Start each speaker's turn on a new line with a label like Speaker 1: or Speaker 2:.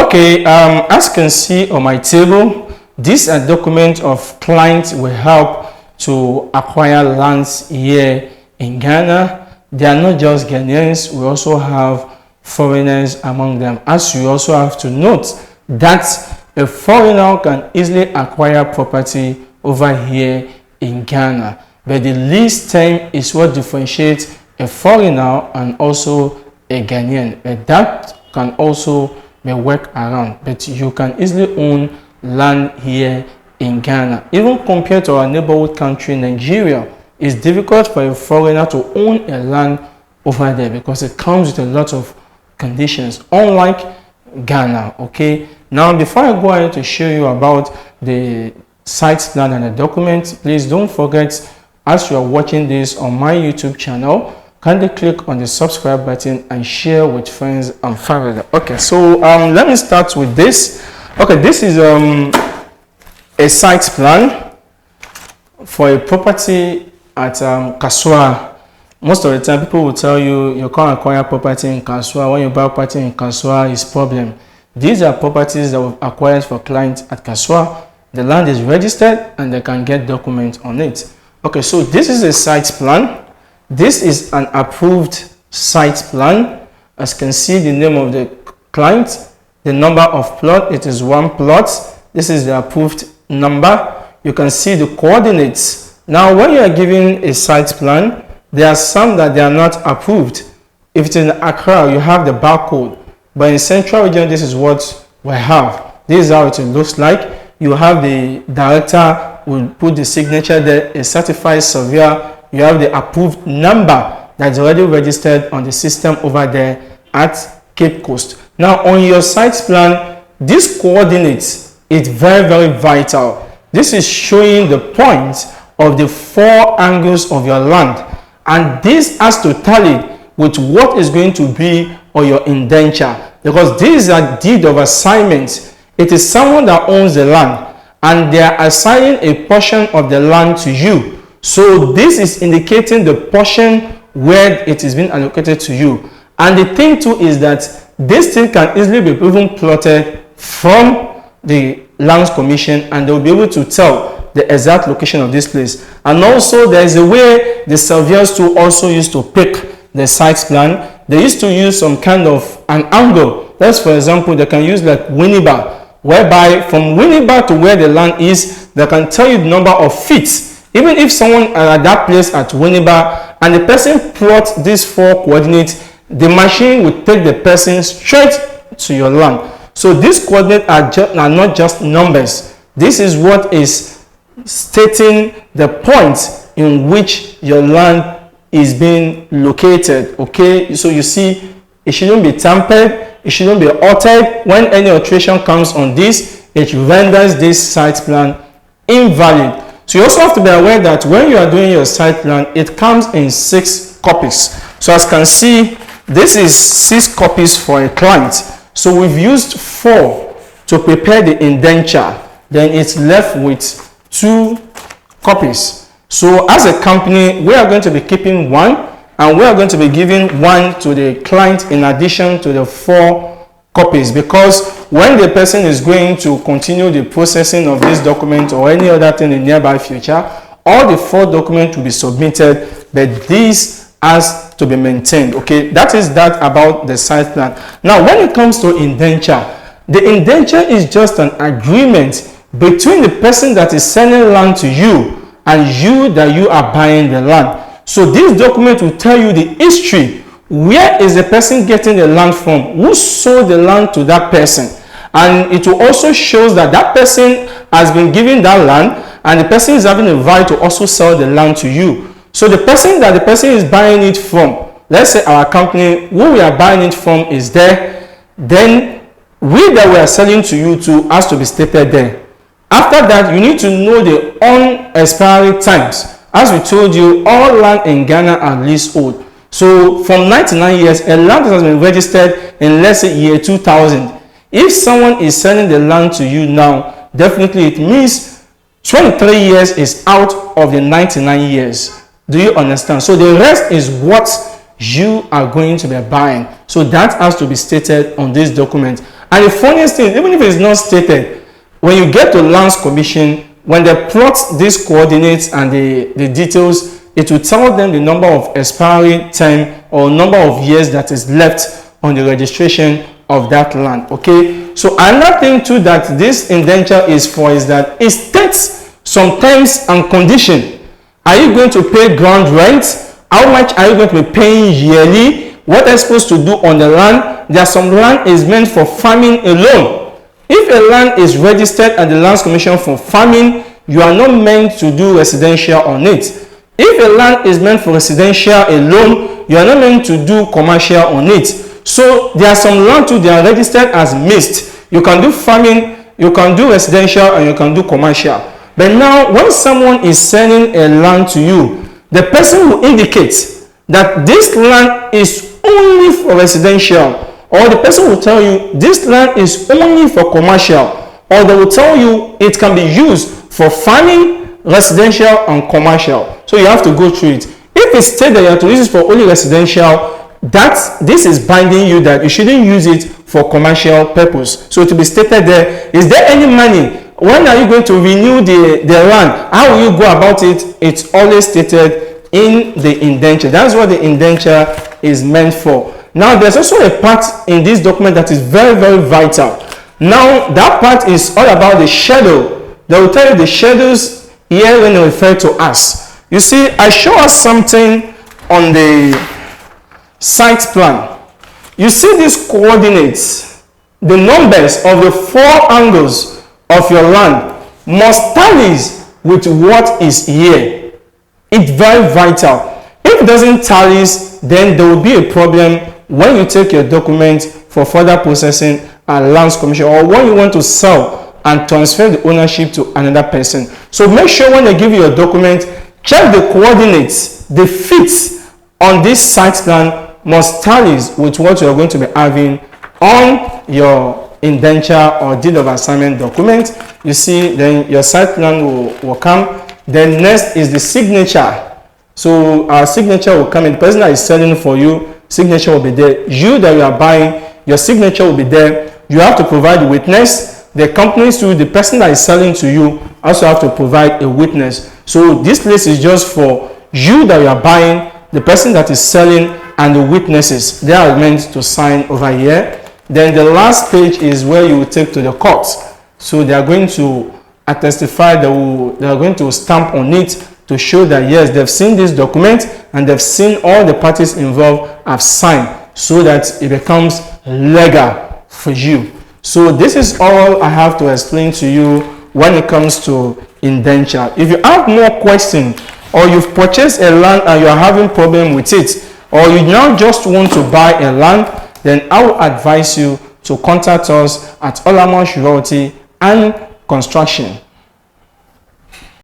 Speaker 1: Okay, as you can see on my table, this document of clients will help to acquire lands here in Ghana. They are not just Ghanaians, we also have foreigners among them. As you also have to note that a foreigner can easily acquire property over here in Ghana, but the lease term is what differentiates a foreigner and also a Ghanaian. But that can also be worked around, but you can easily own land here in Ghana. Even compared to our neighborhood country Nigeria, it's difficult for a foreigner to own a land over there because it comes with a lot of conditions, unlike Ghana. Okay, now before I go ahead to show you about the site plan and the document, please don't forget, as you are watching this on my YouTube channel, kindly click on the subscribe button and share with friends and family. Okay, so let me start with this. Okay, this is a site plan for a property at Kaswa. Most of the time people will tell you you can't acquire property in Kaswa. When you buy property in Kaswa, it's problem. These are properties that we've acquired for clients at Kaswa. The land is registered and they can get documents on it. Okay, so this is a site plan. This is an approved site plan. As you can see, the name of the client, the number of plot, it is 1 plot. This is the approved number. You can see the coordinates. Now, when you are given a site plan, there are some that they are not approved. If it's in Accra, you have the barcode. But in Central Region, this is what we have. This is how it looks like. You have the director will put the signature there, a certified surveyor. You have the approved number that's already registered on the system over there at Cape Coast. Now, on your site plan, this coordinates is very, very vital. This is showing the points of the 4 angles of your land, and this has to tally with what is going to be on your indenture, because this is a deed of assignment. It is someone that owns the land and they are assigning a portion of the land to you. So this is indicating the portion where it is being allocated to you. And the thing too is that this thing can easily be even plotted from the Lands Commission, and they'll be able to tell the exact location of this place. And also there is a way the surveyors too also used to pick the site plan. They used to use some kind of an angle. That's, for example, they can use like Winneba, whereby from Winneba to where the land is, they can tell you the number of feet. Even if someone at that place at Winneba and the person plots these 4 coordinates, the machine will take the person straight to your land. So these coordinates are not just numbers. This is what is stating the point in which your land is being located. Okay, so you see, it shouldn't be tampered, it shouldn't be altered. When any alteration comes on this, it renders this site plan invalid. So you also have to be aware that when you are doing your site plan, it comes in 6 copies. So as you can see, this is 6 copies for a client. So we've used 4 to prepare the indenture. Then it's left with 2 copies. So as a company, we are going to be keeping 1, and we are going to be giving 1 to the client in addition to the 4 copies, because when the person is going to continue the processing of this document or any other thing in the nearby future, all the 4 documents will be submitted, but this has to be maintained. Okay, that is that about the site plan. Now, when it comes to indenture, the indenture is just an agreement between the person that is selling land to you and you that you are buying the land. So this document will tell you the history. Where is the person getting the land from? Who sold the land to that person? And it will also show that that person has been given that land, and the person is having a right to also sell the land to you. So the person that the person is buying it from, let's say our company, who we are buying it from is there, then we that we are selling to you to has to be stated there. After that, you need to know the on-expiry times. As we told you, all land in Ghana are leasehold. So from 99 years, a land that has been registered in, let's say, year 2000. If someone is selling the land to you now, definitely it means 23 years is out of the 99 years. Do you understand? So the rest is what you are going to be buying. So that has to be stated on this document. And the funniest thing, even if it's not stated, when you get to Lands Commission, when they plot these coordinates and the details, it will tell them the number of expiry time or number of years that is left on the registration of that land. Okay, so another thing too that this indenture is for is that it states some terms and conditions. Are you going to pay ground rent? How much are you going to be paying yearly? What are you supposed to do on the land? There are some land is meant for farming alone. If a land is registered at the Lands Commission for farming, you are not meant to do residential on it. If a land is meant for residential alone, you are not meant to do commercial on it. So there are some land too, they are registered as mixed. You can do farming, you can do residential, and you can do commercial. But now, when someone is selling a land to you, the person will indicate that this land is only for residential, or the person will tell you this land is only for commercial, or they will tell you it can be used for farming, residential, and commercial. So you have to go through it. If it's stated that you have to use it for only residential, this is binding you that you shouldn't use it for commercial purpose. So to be stated there, is there any money? When are you going to renew the land? How will you go about it? It's always stated in the indenture. That's what the indenture is meant for. Now, there's also a part in this document that is very, very vital. Now, that part is all about the schedule. They will tell you the schedules here when they refer to us. You see, I show us something on the site plan. You see these coordinates, the numbers of the 4 angles of your land must tally with what is here. It's very vital. If it doesn't tally, then there will be a problem when you take your document for further processing at Lands Commission, or when you want to sell and transfer the ownership to another person. So make sure when they give you your document, check the coordinates, the fits on this site plan must tally with what you are going to be having on your indenture or deed of assignment document. You see, then your site plan will come. Then next is the signature. So our signature will come in. The person that is selling for you, signature will be there. You that you are buying, your signature will be there. You have to provide a witness. The companies to the person that is selling to you also have to provide a witness. So this list is just for you that you are buying, the person that is selling, and the witnesses. They are meant to sign over here. Then the last page is where you will take to the court. So they are going to testify, they are going to stamp on it to show that yes, they've seen this document and they've seen all the parties involved have signed, so that it becomes legal for you. So this is all I have to explain to you when it comes to indenture. If you have more questions, or you've purchased a land and you are having problem with it, or you now just want to buy a land, then I will advise you to contact us at Olamosh Realty and Construction.